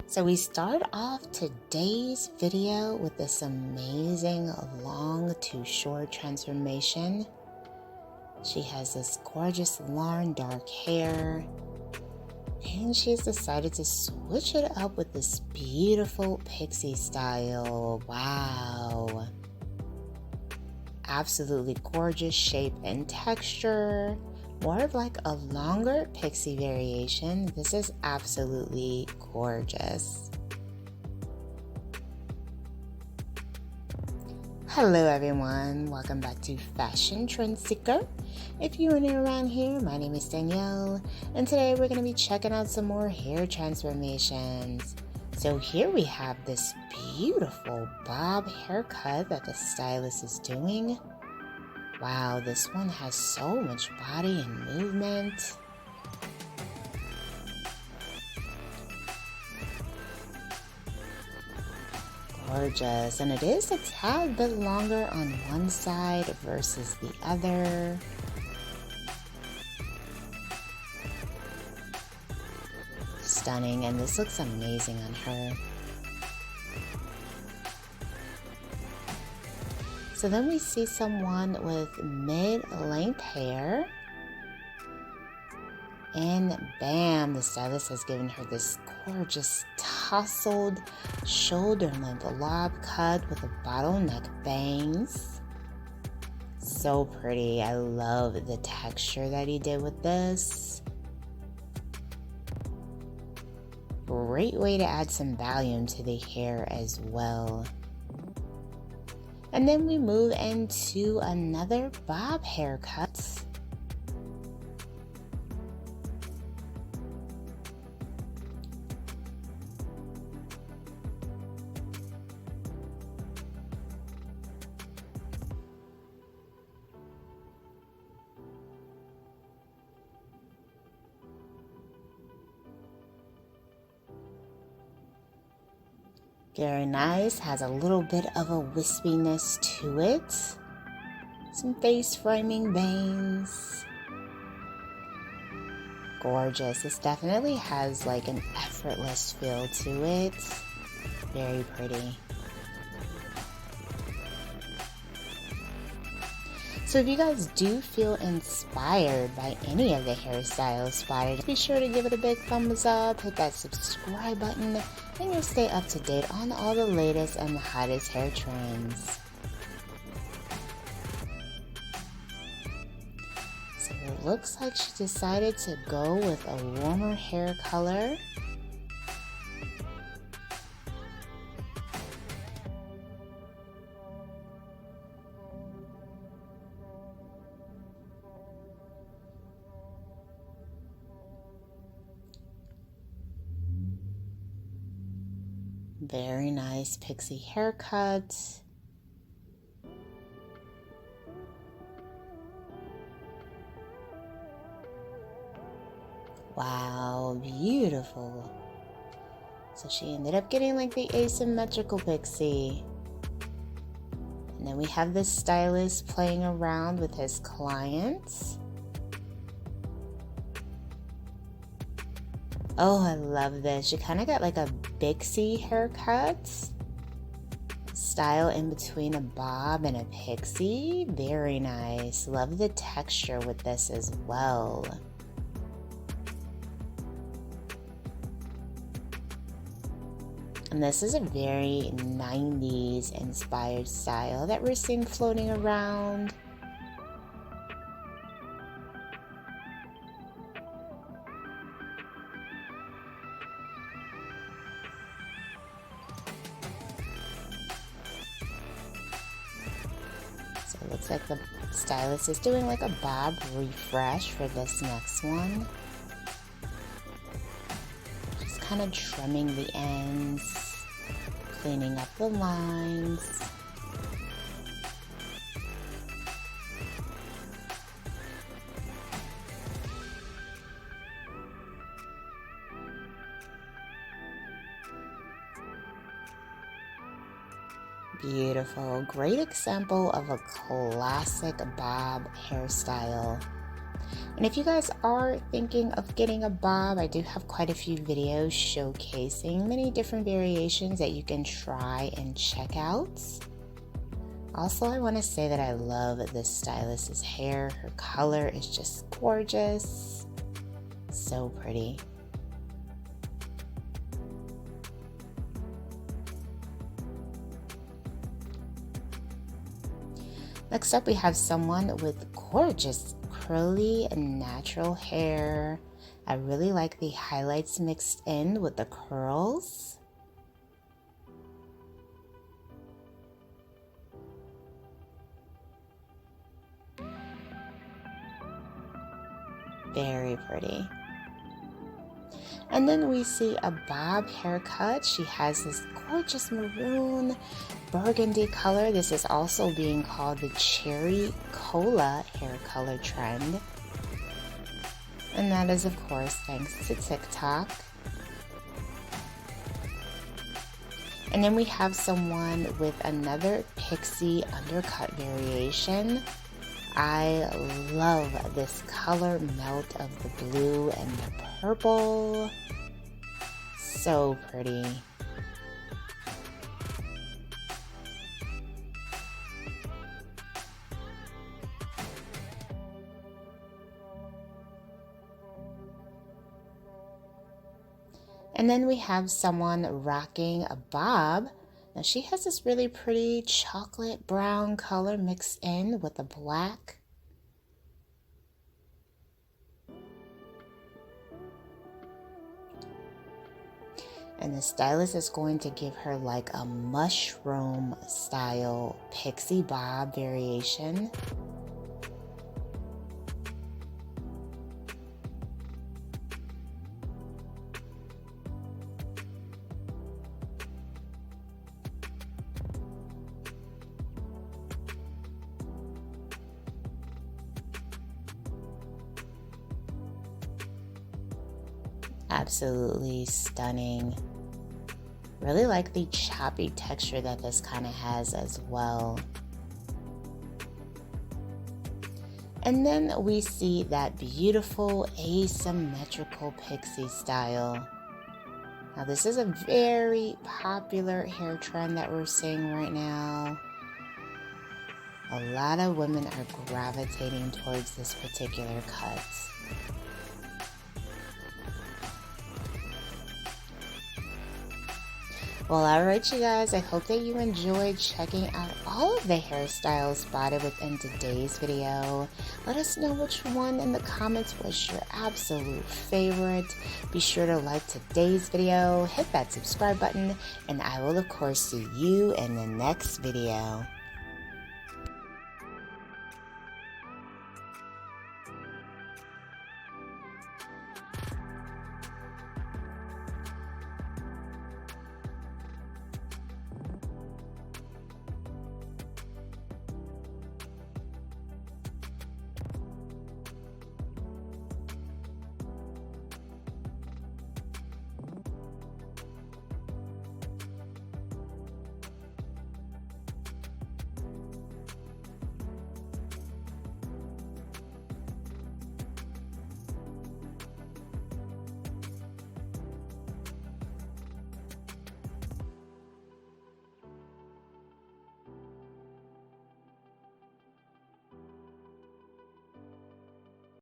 So we start off today's video with this amazing long to short transformation. She has this gorgeous long dark hair, and she's decided to switch it up with this beautiful pixie style. Wow. Absolutely gorgeous shape and texture. More of like a longer pixie variation. This is absolutely gorgeous. Hello everyone, welcome back to Fashion Trend Seeker. If you're new around here, my name is Danielle, and today we're going to be checking out some more hair transformations. So here we have this beautiful bob haircut that the stylist is doing. Wow, this one has so much body and movement. Gorgeous, and it is a tad bit longer on one side versus the other. Stunning, and this looks amazing on her. So then we see someone with mid-length hair, and bam, the stylist has given her this gorgeous tousled shoulder-length lob cut with a bottleneck bangs. So pretty. I love the texture that he did with this. Great way to add some volume to the hair as well. And then we move into another bob haircut. Very nice, has a little bit of a wispiness to it. Some face framing bangs. Gorgeous. This definitely has like an effortless feel to it. Very pretty. So if you guys do feel inspired by any of the hairstyles spotted, be sure to give it a big thumbs up, hit that subscribe button, and you'll stay up to date on all the latest and the hottest hair trends. So it looks like she decided to go with a warmer hair color. Very nice pixie haircut. Wow, beautiful. So she ended up getting like the asymmetrical pixie. And then we have this stylist playing around with his clients. Oh, I love this. She kind of got like a pixie haircut. Style in between a bob and a pixie. Very nice. Love the texture with this as well. And this is a very 90s inspired style that we're seeing floating around. So it looks like the stylist is doing like a bob refresh for this next one. Just kind of trimming the ends, cleaning up the lines. Beautiful. Great example of a classic bob hairstyle. And if you guys are thinking of getting a bob, I do have quite a few videos showcasing many different variations that you can try and check out. Also, I want to say that I love this stylist's hair. Her color is just gorgeous. So pretty. Next up, we have someone with gorgeous curly and natural hair. I really like the highlights mixed in with the curls. Very pretty. And then we see a bob haircut. She has this gorgeous maroon burgundy color. This is also being called the cherry cola hair color trend. And that is, of course, thanks to TikTok. And then we have someone with another pixie undercut variation. I love this color melt of the blue and the purple. So pretty. And then we have someone rocking a bob. Now she has this really pretty chocolate brown color mixed in with the black. And the stylist is going to give her like a mushroom style pixie bob variation. Absolutely stunning. Really like the choppy texture that this kind of has as well. And then we see that beautiful asymmetrical pixie style. Now this is a very popular hair trend that we're seeing right now. A lot of women are gravitating towards this particular cut. Well, alright you guys, I hope that you enjoyed checking out all of the hairstyles spotted within today's video. Let us know which one in the comments was your absolute favorite. Be sure to like today's video, hit that subscribe button, and I will of course see you in the next video.